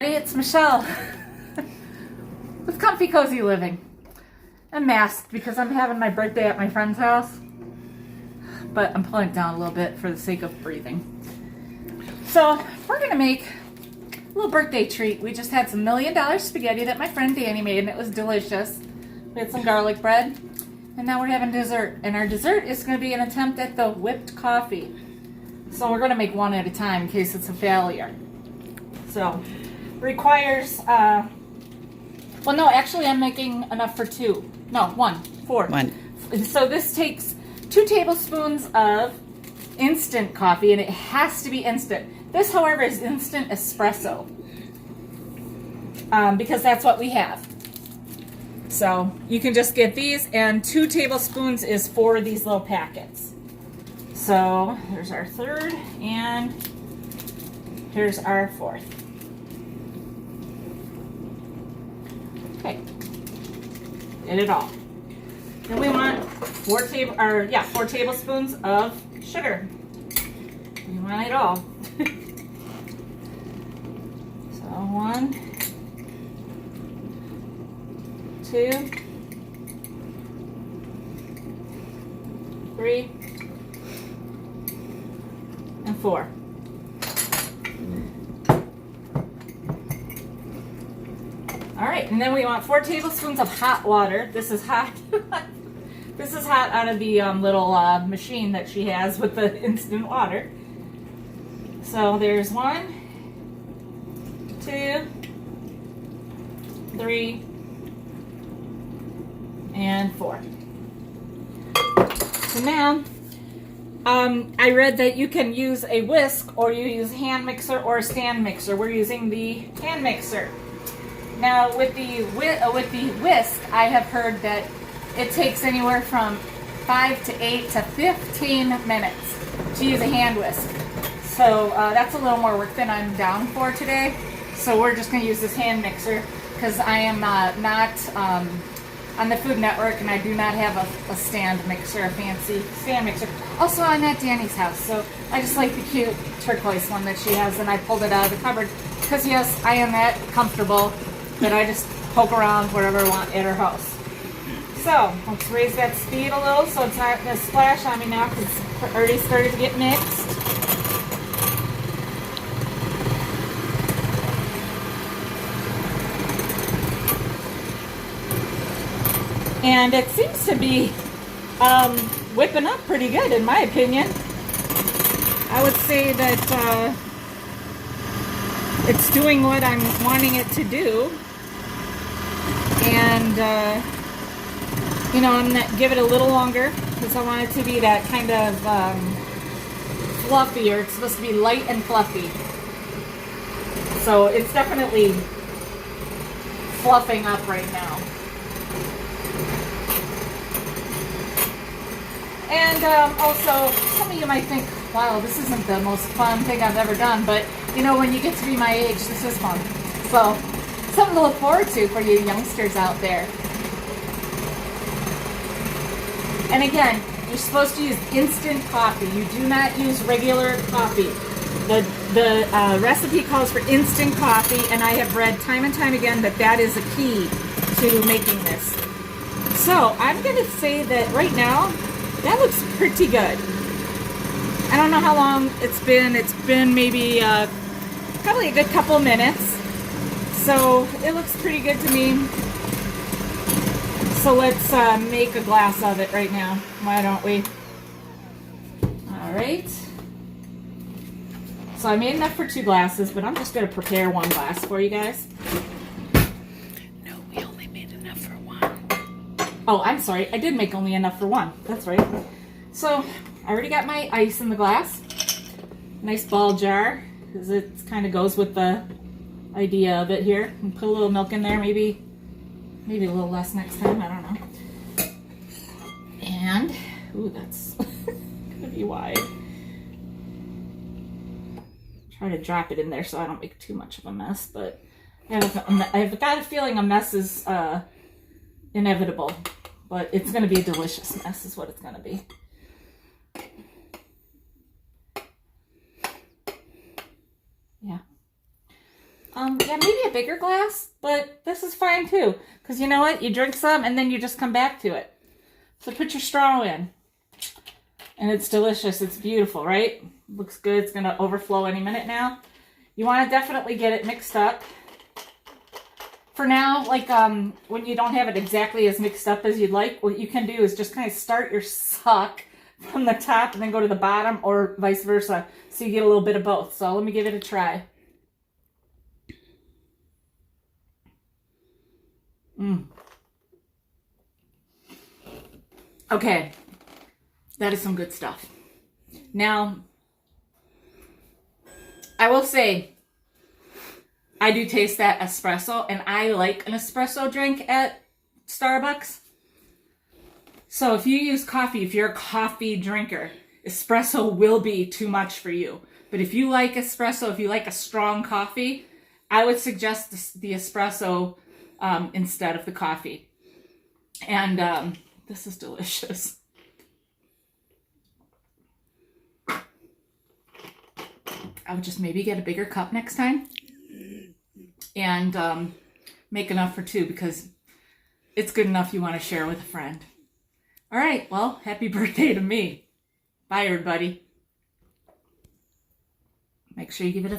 Hey, it's Michelle with Comfy Cozy Living. I'm masked because I'm having my birthday at my friend's house, but I'm pulling it down a little bit for the sake of breathing. So we're gonna make a little birthday treat. We just had some $1 million spaghetti that my friend Danny made, and it was delicious. We had some garlic bread, and now we're having dessert. And our dessert is gonna be an attempt at the whipped coffee. So we're gonna make one at a time in case it's a failure. So requires, well, no, actually I'm making enough for two. No, four. One. So this takes 2 tablespoons of instant coffee, and it has to be instant. This, however, is instant espresso, because that's what we have. So you can just get these, and 2 tablespoons is 4 of these little packets. So here's our third, and here's our fourth. Okay, did it all. Then we want 4 tablespoons of sugar. We want it all. So 1, 2, 3, and 4. All right, and then we want 4 tablespoons of hot water. This is hot. This is hot out of the little machine that she has with the instant water. So there's 1, 2, 3, and 4. So now, I read that you can use a whisk, or you use hand mixer or a stand mixer. We're using the hand mixer. Now, with the whisk, I have heard that it takes anywhere from 5 to 8 to 15 minutes to use a hand whisk. So that's a little more work than I'm down for today. So we're just going to use this hand mixer because I am not on the Food Network, and I do not have a stand mixer, a fancy stand mixer. Also, I'm at Danny's house, so I just like the cute turquoise one that she has, and I pulled it out of the cupboard because, yes, I am that comfortable that I just poke around wherever I want at her house. So let's raise that speed a little so it's not going to splash on me now because it's already started to get mixed. And it seems to be whipping up pretty good, in my opinion. I would say that it's doing what I'm wanting it to do. And, you know, I'm going to give it a little longer because I want it to be that kind of fluffier. It's supposed to be light and fluffy. So it's definitely fluffing up right now. And also, some of you might think, wow, this isn't the most fun thing I've ever done. But, you know, when you get to be my age, this is fun. So, something to look forward to for you youngsters out there. And again, you're supposed to use instant coffee. You do not use regular coffee. The recipe calls for instant coffee, and I have read time and time again that that is a key to making this. So I'm going to say that right now, that looks pretty good. I don't know how long it's been. It's been maybe probably a good couple minutes. So it looks pretty good to me. So let's make a glass of it right now. Why don't we? All right. So I made enough for 2 glasses, but I'm just going to prepare 1 glass for you guys. No, we only made enough for 1. Oh, I'm sorry. I did make only enough for 1. That's right. So I already got my ice in the glass. Nice ball jar, because it kind of goes with the idea of it here. And put a little milk in there, maybe a little less next time, I don't know. And, ooh, that's gonna be wide. Try to drop it in there so I don't make too much of a mess, but I've got a feeling a mess is inevitable, but it's gonna be a delicious mess is what it's gonna be. Yeah. Yeah, maybe a bigger glass, but this is fine too. Because you know what? You drink some and then you just come back to it. So put your straw in. And it's delicious. It's beautiful, right? Looks good. It's going to overflow any minute now. You want to definitely get it mixed up. For now, like when you don't have it exactly as mixed up as you'd like, what you can do is just kind of start your suck from the top and then go to the bottom, or vice versa, so you get a little bit of both. So let me give it a try. Okay, that is some good stuff. Now, I will say, I do taste that espresso, and I like an espresso drink at Starbucks. So if you use coffee, if you're a coffee drinker, espresso will be too much for you. But if you like espresso, if you like a strong coffee, I would suggest the espresso instead of the coffee. And this is delicious. I would just maybe get a bigger cup next time and make enough for two, because it's good enough you want to share with a friend. All right, well, happy birthday to me. Bye, everybody. Make sure you give it a